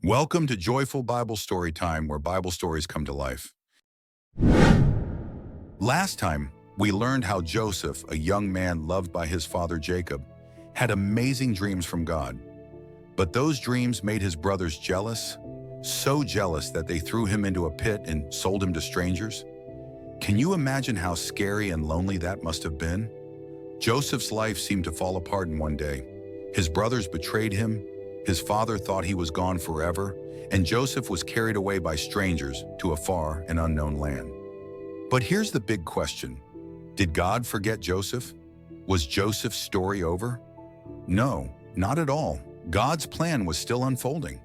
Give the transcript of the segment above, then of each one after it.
Welcome to Joyful Bible Story Time, where Bible stories come to life. Last time, we learned how Joseph, a young man loved by his father Jacob, had amazing dreams from God. But those dreams made his brothers jealous, so jealous that they threw him into a pit and sold him to strangers. Can you imagine how scary and lonely that must have been? Joseph's life seemed to fall apart in one day. His brothers betrayed him, his father thought he was gone forever, and Joseph was carried away by strangers to a far and unknown land. But here's the big question. Did God forget Joseph? Was Joseph's story over? No, not at all. God's plan was still unfolding.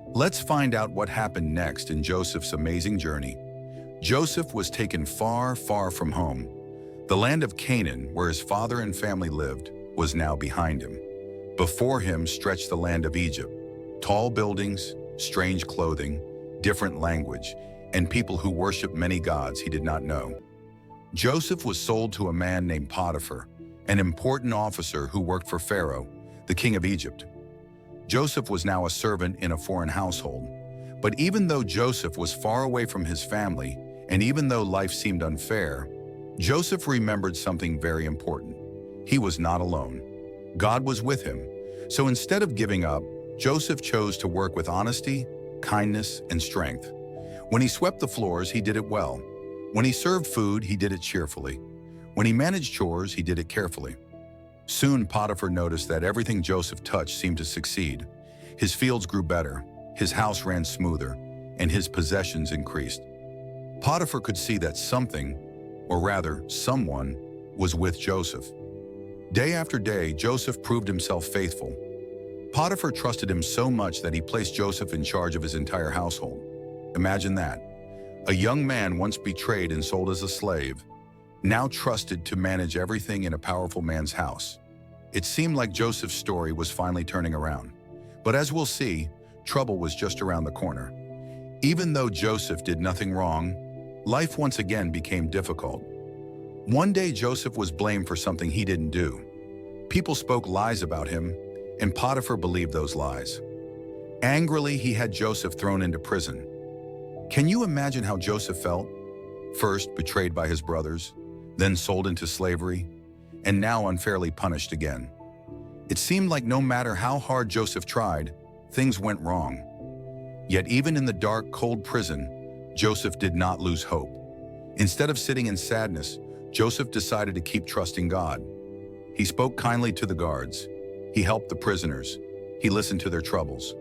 Let's find out what happened next in Joseph's amazing journey. Joseph was taken far, far from home. The land of Canaan, where his father and family lived, was now behind him. Before him stretched the land of Egypt, tall buildings, strange clothing, different language, and people who worshiped many gods he did not know. Joseph was sold to a man named Potiphar, an important officer who worked for Pharaoh, the king of Egypt. Joseph was now a servant in a foreign household. But even though Joseph was far away from his family, and even though life seemed unfair, Joseph remembered something very important. He was not alone. God was with him. So instead of giving up, Joseph chose to work with honesty, kindness, and strength. When he swept the floors, he did it well. When he served food, he did it cheerfully. When he managed chores, he did it carefully. Soon, Potiphar noticed that everything Joseph touched seemed to succeed. His fields grew better, his house ran smoother, and his possessions increased. Potiphar could see that something, or rather, someone, was with Joseph. Day after day, Joseph proved himself faithful. Potiphar trusted him so much that he placed Joseph in charge of his entire household. Imagine that. A young man once betrayed and sold as a slave, now trusted to manage everything in a powerful man's house. It seemed like Joseph's story was finally turning around. But as we'll see, trouble was just around the corner. Even though Joseph did nothing wrong, life once again became difficult. One day Joseph was blamed for something he didn't do. People spoke lies about him, and Potiphar believed those lies. Angrily, he had Joseph thrown into prison. Can you imagine how Joseph felt? First betrayed by his brothers, then sold into slavery, and now unfairly punished again. It seemed like no matter how hard Joseph tried, things went wrong. Yet even in the dark, cold prison, Joseph did not lose hope. Instead of sitting in sadness, Joseph decided to keep trusting God. He spoke kindly to the guards. He helped the prisoners. He listened to their troubles.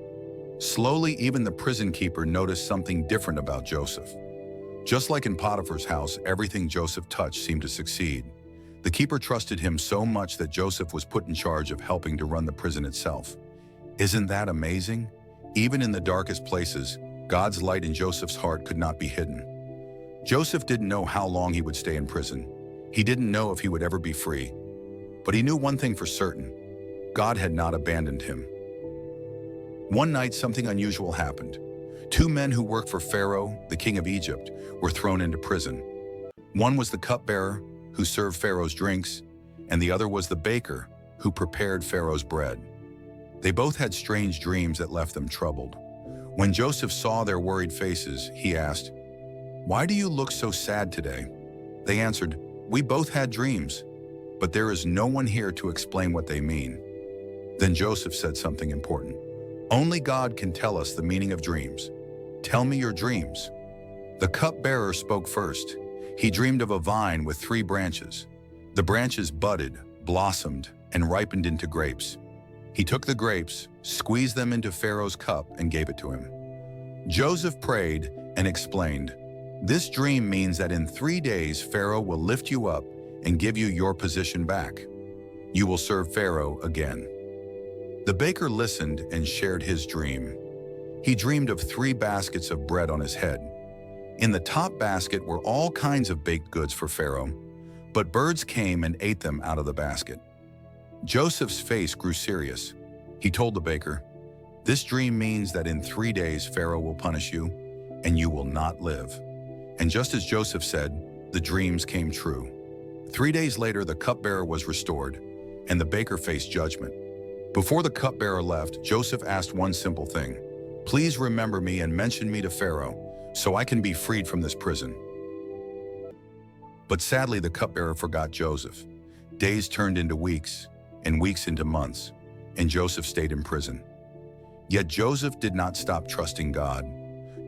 Slowly, even the prison keeper noticed something different about Joseph. Just like in Potiphar's house, everything Joseph touched seemed to succeed. The keeper trusted him so much that Joseph was put in charge of helping to run the prison itself. Isn't that amazing? Even in the darkest places, God's light in Joseph's heart could not be hidden. Joseph didn't know how long he would stay in prison. He didn't know if he would ever be free. But he knew one thing for certain. God had not abandoned him. One night, something unusual happened. Two men who worked for Pharaoh, the king of Egypt, were thrown into prison. One was the cupbearer, who served Pharaoh's drinks, and the other was the baker, who prepared Pharaoh's bread. They both had strange dreams that left them troubled. When Joseph saw their worried faces, he asked, "Why do you look so sad today?" They answered, "We both had dreams, but there is no one here to explain what they mean." Then Joseph said something important. "Only God can tell us the meaning of dreams. Tell me your dreams." The cupbearer spoke first. He dreamed of a vine with 3 branches. The branches budded, blossomed, and ripened into grapes. He took the grapes, squeezed them into Pharaoh's cup, and gave it to him. Joseph prayed and explained, "This dream means that in 3 days Pharaoh will lift you up and give you your position back. You will serve Pharaoh again." The baker listened and shared his dream. He dreamed of 3 baskets of bread on his head. In the top basket were all kinds of baked goods for Pharaoh, but birds came and ate them out of the basket. Joseph's face grew serious. He told the baker, "This dream means that in 3 days Pharaoh will punish you, and you will not live." And just as Joseph said, the dreams came true. 3 days later, the cupbearer was restored, and the baker faced judgment. Before the cupbearer left, Joseph asked one simple thing: Please remember me and mention me to Pharaoh, so I can be freed from this prison." But sadly, the cupbearer forgot Joseph. Days turned into weeks, and weeks into months, and Joseph stayed in prison. Yet Joseph did not stop trusting God.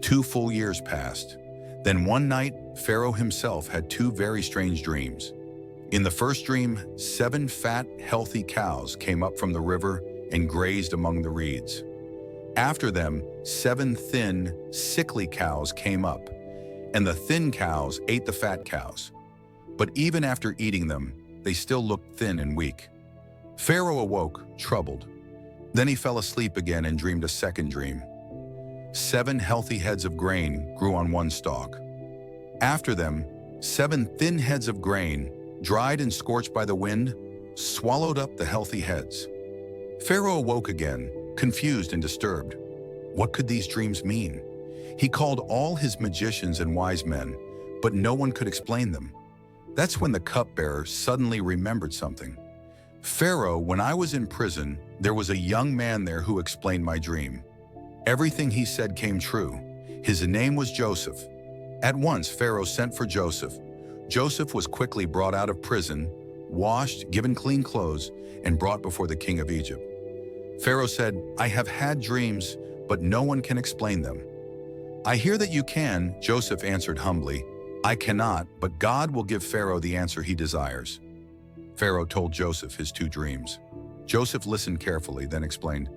2 full years passed. Then one night, Pharaoh himself had 2 very strange dreams. In the first dream, 7 fat, healthy cows came up from the river and grazed among the reeds. After them, 7 thin, sickly cows came up, and the thin cows ate the fat cows. But even after eating them, they still looked thin and weak. Pharaoh awoke, troubled. Then he fell asleep again and dreamed a second dream. 7 healthy heads of grain grew on one stalk. After them, 7 thin heads of grain, dried and scorched by the wind, swallowed up the healthy heads. Pharaoh awoke again, confused and disturbed. What could these dreams mean? He called all his magicians and wise men, but no one could explain them. That's when the cupbearer suddenly remembered something. "Pharaoh, when I was in prison, there was a young man there who explained my dream. Everything he said came true. His name was Joseph." At once, Pharaoh sent for Joseph. Joseph was quickly brought out of prison, washed, given clean clothes, and brought before the king of Egypt. Pharaoh said, "I have had dreams, but no one can explain them." "I hear that you can," Joseph answered humbly. "I cannot, but God will give Pharaoh the answer he desires." Pharaoh told Joseph his 2 dreams. Joseph listened carefully, then explained,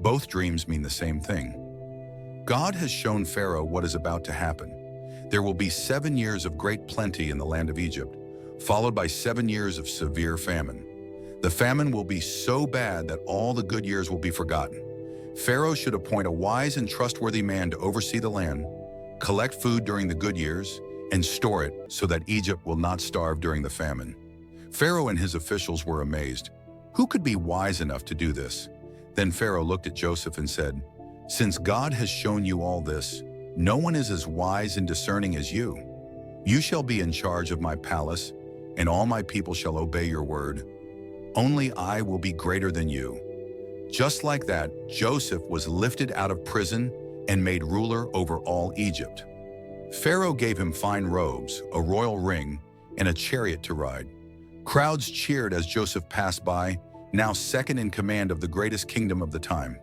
"Both dreams mean the same thing. God has shown Pharaoh what is about to happen. There will be 7 years of great plenty in the land of Egypt, followed by 7 years of severe famine. The famine will be so bad that all the good years will be forgotten. Pharaoh should appoint a wise and trustworthy man to oversee the land, collect food during the good years, and store it so that Egypt will not starve during the famine." Pharaoh and his officials were amazed. Who could be wise enough to do this? Then Pharaoh looked at Joseph and said, "Since God has shown you all this, no one is as wise and discerning as you. You shall be in charge of my palace, and all my people shall obey your word. Only I will be greater than you." Just like that, Joseph was lifted out of prison and made ruler over all Egypt. Pharaoh gave him fine robes, a royal ring, and a chariot to ride. Crowds cheered as Joseph passed by, now second in command of the greatest kingdom of the time.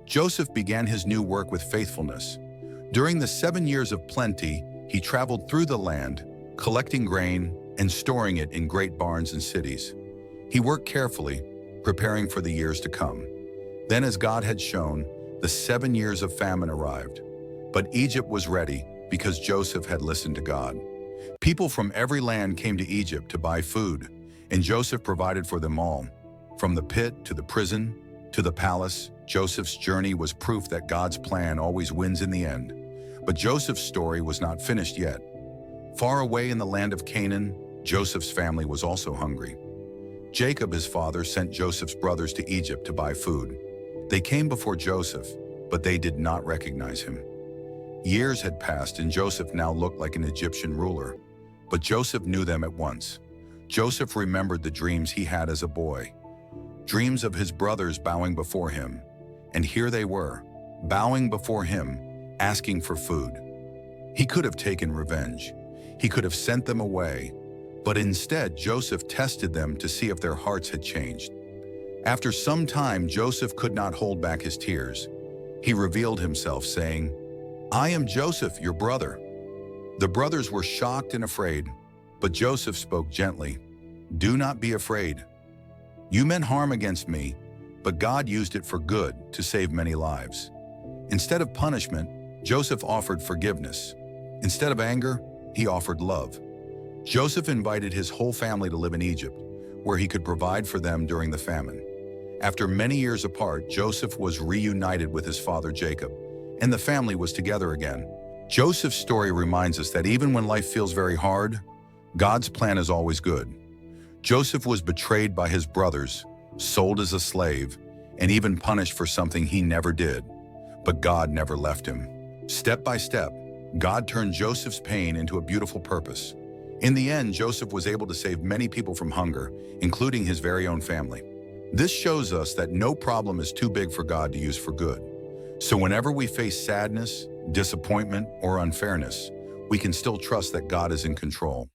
Joseph began his new work with faithfulness. During the 7 years of plenty, he traveled through the land, collecting grain and storing it in great barns and cities. He worked carefully, preparing for the years to come. Then, as God had shown, the 7 years of famine arrived. But Egypt was ready because Joseph had listened to God. People from every land came to Egypt to buy food, and Joseph provided for them all. From the pit to the prison to the palace, Joseph's journey was proof that God's plan always wins in the end. But Joseph's story was not finished yet. Far away in the land of Canaan, Joseph's family was also hungry. Jacob, his father, sent Joseph's brothers to Egypt to buy food. They came before Joseph, but they did not recognize him. Years had passed, and Joseph now looked like an Egyptian ruler. But Joseph knew them at once. Joseph remembered the dreams he had as a boy. Dreams of his brothers bowing before him. And here they were, bowing before him, asking for food. He could have taken revenge. He could have sent them away. But instead, Joseph tested them to see if their hearts had changed. After some time, Joseph could not hold back his tears. He revealed himself, saying, "I am Joseph, your brother." The brothers were shocked and afraid, but Joseph spoke gently. "Do not be afraid. You meant harm against me, but God used it for good to save many lives." Instead of punishment, Joseph offered forgiveness. Instead of anger, he offered love. Joseph invited his whole family to live in Egypt, where he could provide for them during the famine. After many years apart, Joseph was reunited with his father Jacob, and the family was together again. Joseph's story reminds us that even when life feels very hard, God's plan is always good. Joseph was betrayed by his brothers, sold as a slave, and even punished for something he never did. But God never left him. Step by step, God turned Joseph's pain into a beautiful purpose. In the end, Joseph was able to save many people from hunger, including his very own family. This shows us that no problem is too big for God to use for good. So whenever we face sadness, disappointment, or unfairness, we can still trust that God is in control.